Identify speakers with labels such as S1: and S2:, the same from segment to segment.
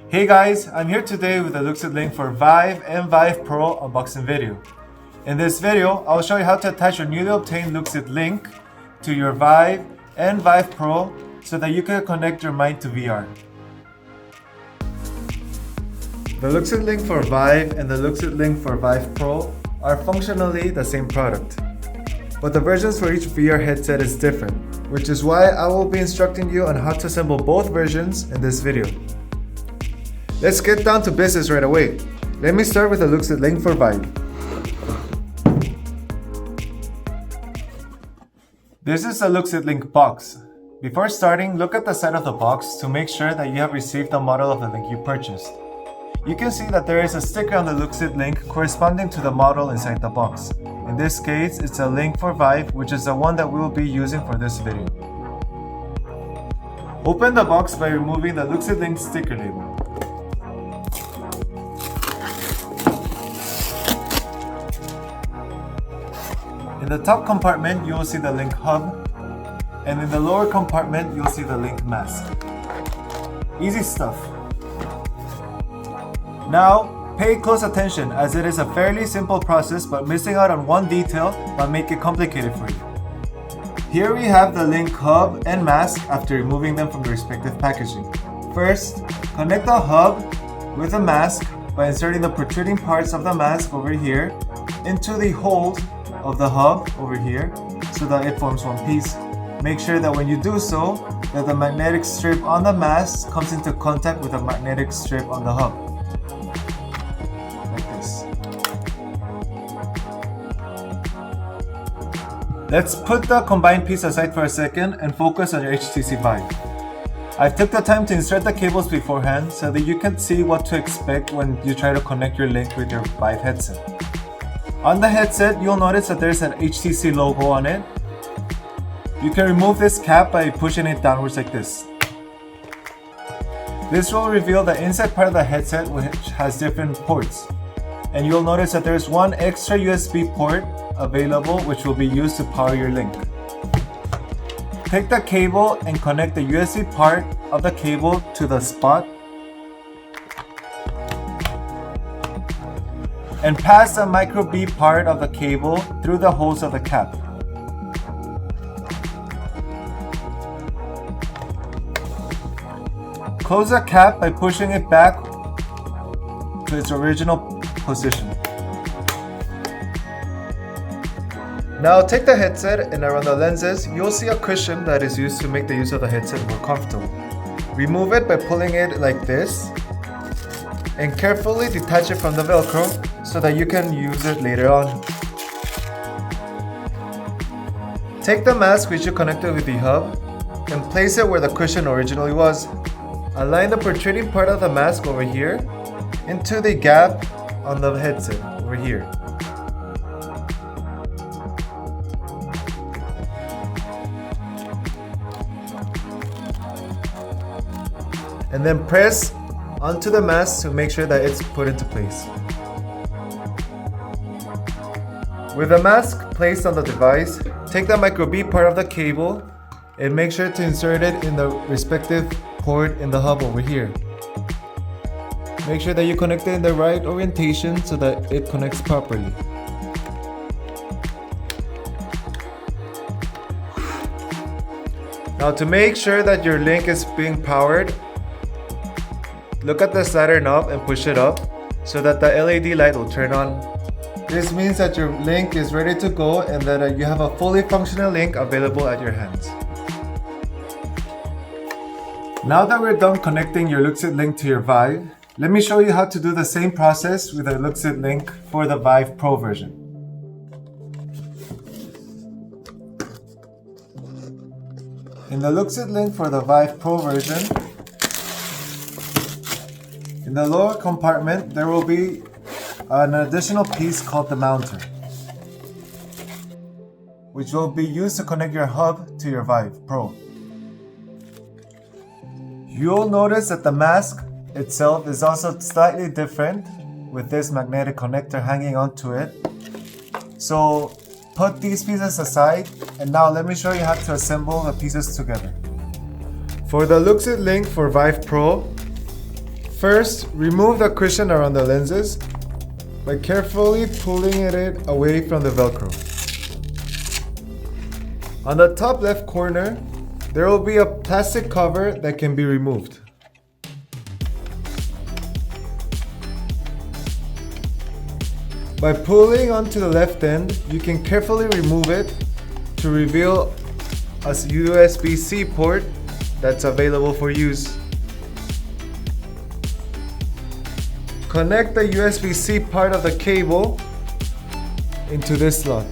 S1: Hey guys, I'm here today with the Looxid Link for VIVE and VIVE Pro unboxing video. In this video, I'll show you how to attach your newly obtained Looxid Link to your VIVE and VIVE Pro so that you can connect your mind to VR. The Looxid Link for VIVE and the Looxid Link for VIVE Pro are functionally the same product, but the versions for each VR headset is different, which is why I will be instructing you on how to assemble both versions in this video. Let's get down to business right away. Let me start with the Looxid Link for VIVE. This is the Looxid Link box. Before starting, look at the side of the box to make sure that you have received the model of the link you purchased. You can see that there is a sticker on the Looxid Link corresponding to the model inside the box. In this case, it's a link for VIVE, which is the one that we will be using for this video. Open the box by removing the Looxid Link sticker label. In the top compartment, you will see the Link hub, and in the lower compartment, you'll see the Link mask. Easy stuff. Now, pay close attention as it is a fairly simple process, but missing out on one detail might make it complicated for you. Here we have the Link hub and mask after removing them from the respective packaging. First, connect the hub with the mask by inserting the protruding parts of the mask over here into the holes of the hub over here so that it forms one piece. Make sure that when you do so, that the magnetic strip on the mask comes into contact with the magnetic strip on the hub. Like this. Let's put the combined piece aside for a second and focus on your HTC VIVE. I took the time to insert the cables beforehand so that you can see what to expect when you try to connect your Link with your VIVE headset. On the headset, you'll notice that there's an HTC logo on it. You can remove this cap by pushing it downwards like this. This will reveal the inside part of the headset, which has different ports. And you'll notice that there's one extra USB port available which will be used to power your Link. Take the cable and connect the USB part of the cable to the spot and pass the micro B part of the cable through the holes of the cap. Close the cap by pushing it back to its original position. Now take the headset and around the lenses, you'll see a cushion that is used to make the use of the headset more comfortable. Remove it by pulling it like this and carefully detach it from the Velcro so that you can use it later on. Take the mask which you connected with the hub and place it where the cushion originally was. Align the protruding part of the mask over here into the gap on the headset over here. And then press onto the mask to make sure that it's put into place. With the mask placed on the device, take the micro B part of the cable and make sure to insert it in the respective port in the hub over here. Make sure that you connect it in the right orientation so that it connects properly. Now to make sure that your Link is being powered, look at the slider knob and push it up so that the LED light will turn on. This means that your Link is ready to go and that you have a fully functional Link available at your hands. Now that we're done connecting your Looxid Link to your VIVE, let me show you how to do the same process with the Looxid Link for the VIVE Pro version. In the Looxid Link for the VIVE Pro version, in the lower compartment, there will be an additional piece called the mounter, which will be used to connect your hub to your VIVE Pro. You'll notice that the mask itself is also slightly different with this magnetic connector hanging onto it. So put these pieces aside and now let me show you how to assemble the pieces together. For the Looxid Link for VIVE Pro, First, remove the cushion around the lenses by carefully pulling it away from the Velcro. On the top left corner, there will be a plastic cover that can be removed. By pulling onto the left end, you can carefully remove it to reveal a USB-C port that's available for use. Connect the USB-C part of the cable into this slot.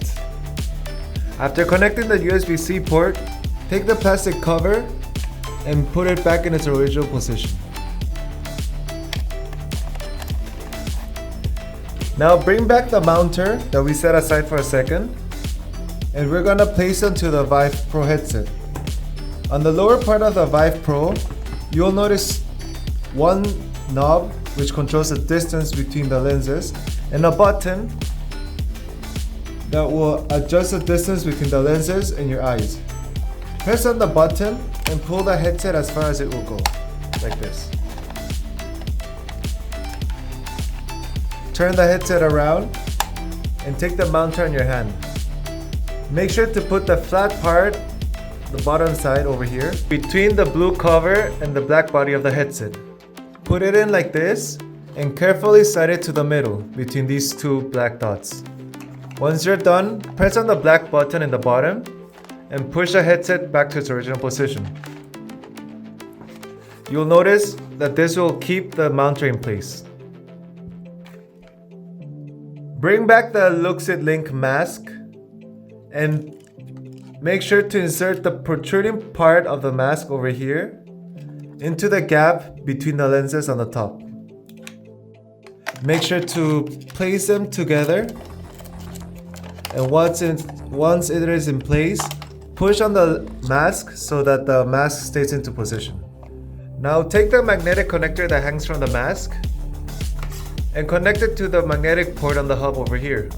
S1: After connecting the USB-C port, take the plastic cover and put it back in its original position. Now bring back the mounter that we set aside for a second, and we're gonna place it onto the VIVE Pro headset. On the lower part of the VIVE Pro, you'll notice one knob which controls the distance between the lenses and a button that will adjust the distance between the lenses and your eyes. Press on the button and pull the headset as far as it will go, like this. Turn the headset around and take the mounter in your hand. Make sure to put the flat part, the bottom side over here, between the blue cover and the black body of the headset. Put it in like this and carefully slide it to the middle between these two black dots. Once you're done, press on the black button in the bottom and push the headset back to its original position. You'll notice that this will keep the mounter in place. Bring back the Looxid Link mask and make sure to insert the protruding part of the mask over here into the gap between the lenses on the top. Make sure to place them together, and once it is in place, push on the mask so that the mask stays into position. Now take the magnetic connector that hangs from the mask and connect it to the magnetic port on the hub over here.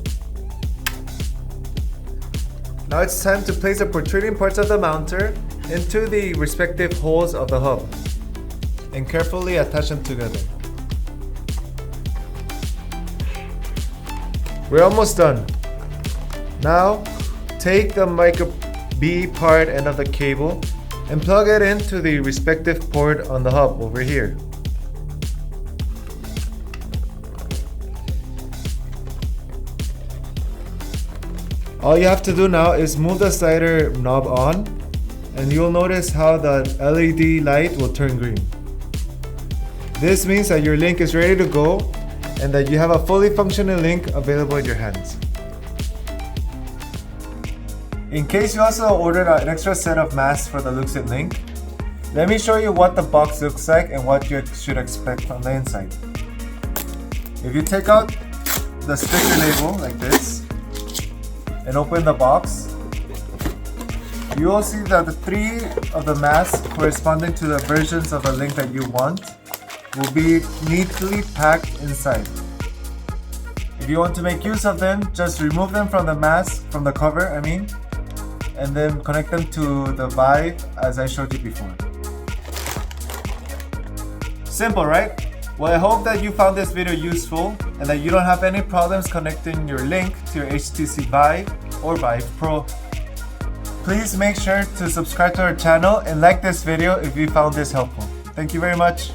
S1: Now it's time to place the protruding parts of the mounter into the respective holes of the hub and carefully attach them together. We're almost done. Now take the micro B part end of the cable and plug it into the respective port on the hub over here. All you have to do now is move the slider knob on, and you'll notice how the LED light will turn green. This means that your link is ready to go and that you have a fully functioning link available in your hands. In case you also ordered an extra set of masks for the Looxid Link, let me show you what the box looks like and what you should expect from the inside. If you take out the sticker label like this and open the box, you will see that the 3 of the masks corresponding to the versions of the link that you want will be neatly packed inside. If you want to make use of them, just remove them from the cover, and then connect them to the VIVE as I showed you before. Simple, right? Well, I hope that you found this video useful and that you don't have any problems connecting your link to your HTC VIVE or VIVE Pro. Please make sure to subscribe to our channel and like this video if you found this helpful. Thank you very much.